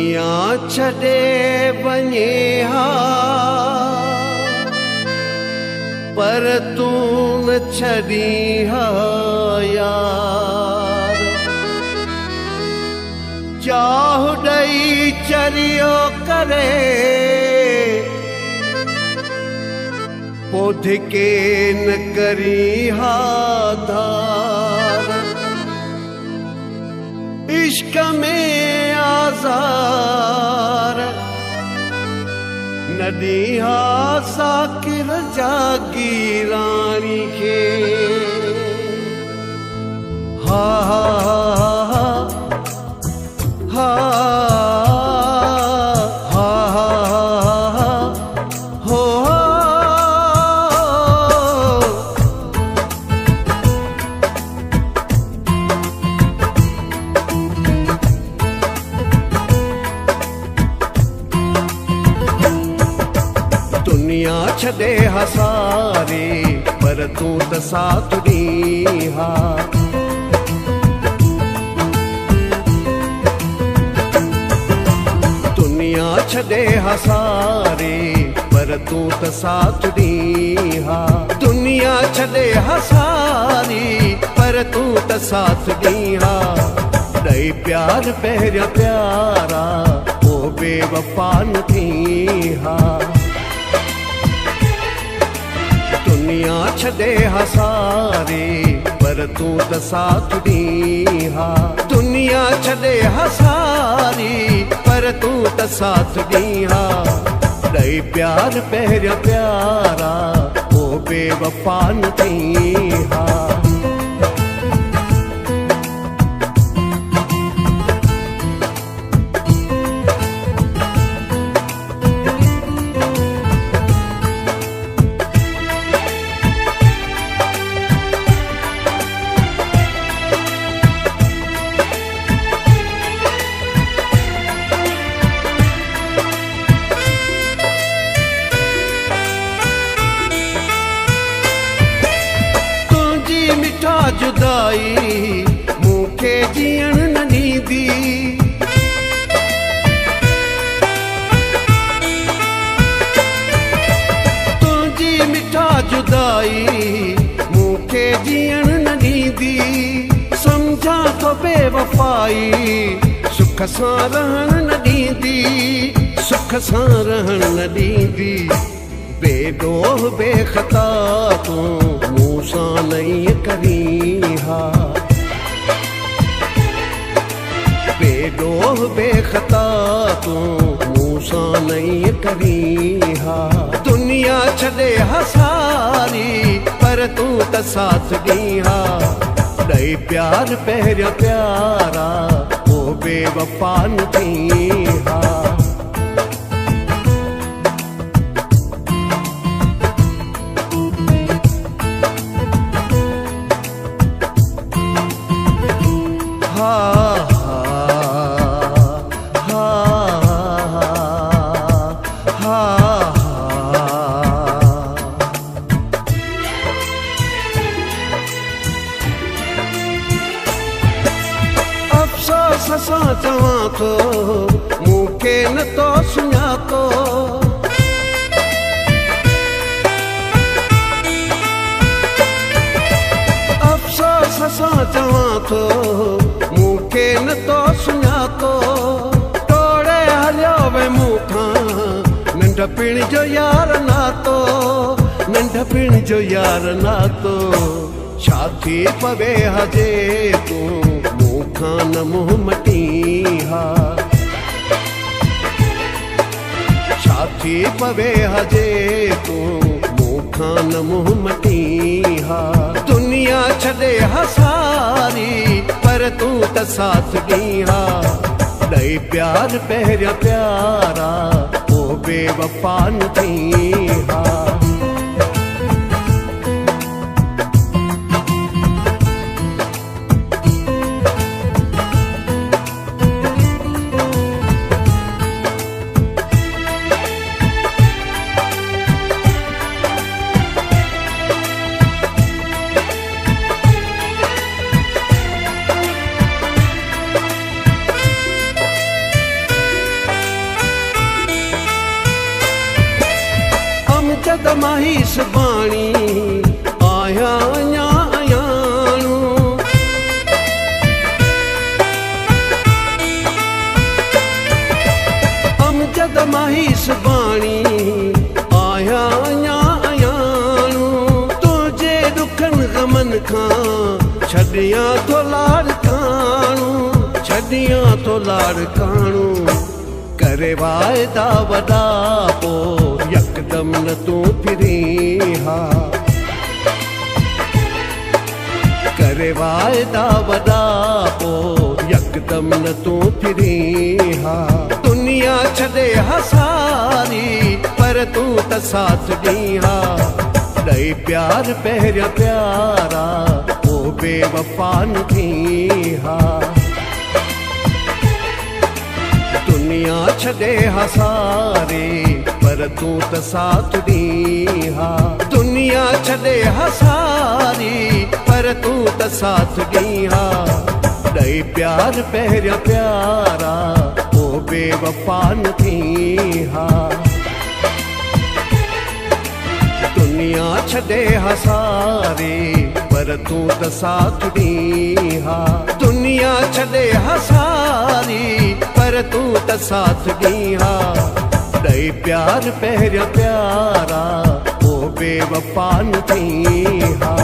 दुनिया छॾे वञे हा पर तूं न छॾी हा यार। चाहु ॾई चरियो करे पोइ धिके न करी हा धार। इश्क में आज़ार न ॾीहा साकिर जागी रानी खे। हा हा हा हा दुनिया छॾे हा सारे पर तूं त साथ ॾीं हा। दुनिया छॾे हा सारे पर तूं त साथ ॾीं हा। दुनिया छॾे हा सारी पर तूं त साथ ॾीं हा। ॾई प्यार पहिरियों प्यारा पोइ बेवफा न थी हा। दुनिया छॾे हा सारे पर तूं त साथ ॾीं हा। दुनिया छॾे हा सारी पर तूं त साथ ॾीं हा। ॾई प्यार पहिरियों प्यारा पोइ बेवफा न थी हा। जुदाई मूंखे जीअण न ॾींदी। तुंहिंजी मिठा जुदाई मूंखे जीअण न ॾींदी। सम्झां थो बेवफाई सुख सां रहण न ॾींदी। सुख सां रहण न ॾींदी। बेॾोह बेख़ता तूं मूं सां नहीं करी हा। बेॾोह बेख़ता तूं मूं सां नहीं करी हा। दुनिया छॾे हा सारी पर तूं त साथ ॾीं हा। ॾई प्यार पहिरियों प्यारा पोइ बेवफा न थी हा। अफ़सोस सां चवां थो मूंखे न तो सुञातो। अफ़सोस सां चवां थो मूंखे न तो सुञातो। टोड़े हलियो वे मूंखां नंढपिण जो यार नातो। नंढपिण जो यार नातो। छा थी पवे हजे तूं मूंखां न मुंहुं मटी हा। छा थी पवे हजे तूं मूंखां न मुंहुं मटी हा। दुनिया छॾे हा सारी पर तूं त साथ ॾीं हा। ॾई प्यार पहिरियों प्यारा पोइ बेवफा न थी हा। अमजद माही सुबाणी आया अञा अयाणू अमजद माही सुबाणी आया अञा अयाणू तुंहिंजे ॾुखनि ग़मनि खां छॾियां थो लाड़ काणू छॾियां थो लाड़ काणू करे वाइदा वॾा पोइ यकदम न तूं फिरी हा करे वाइदा वॾा पोइ यकदम न तूं फिरी हा दुनिया छॾे हसारी पर तूं त साथ ॾीं हा ॾई प्यार पहिरियां प्यारा पोइ बेवफा न थी हा दुनिया छॾे हसारे पर तूं त साथ ॾीं हा दुनिया छॾे हसारी पर तूं त साथ ॾीं हा ॾई प्यार पहिरियां प्यारा पोइ बेवफा न थी हा दुनिया छॾे हसारे पर तूं त साथ ॾीं हा दुनिया छॾे हसारी पर तूं त साथ ॾीं हा ॾई प्यार पहिरियां प्यारा पोइ बेवफा न थी हा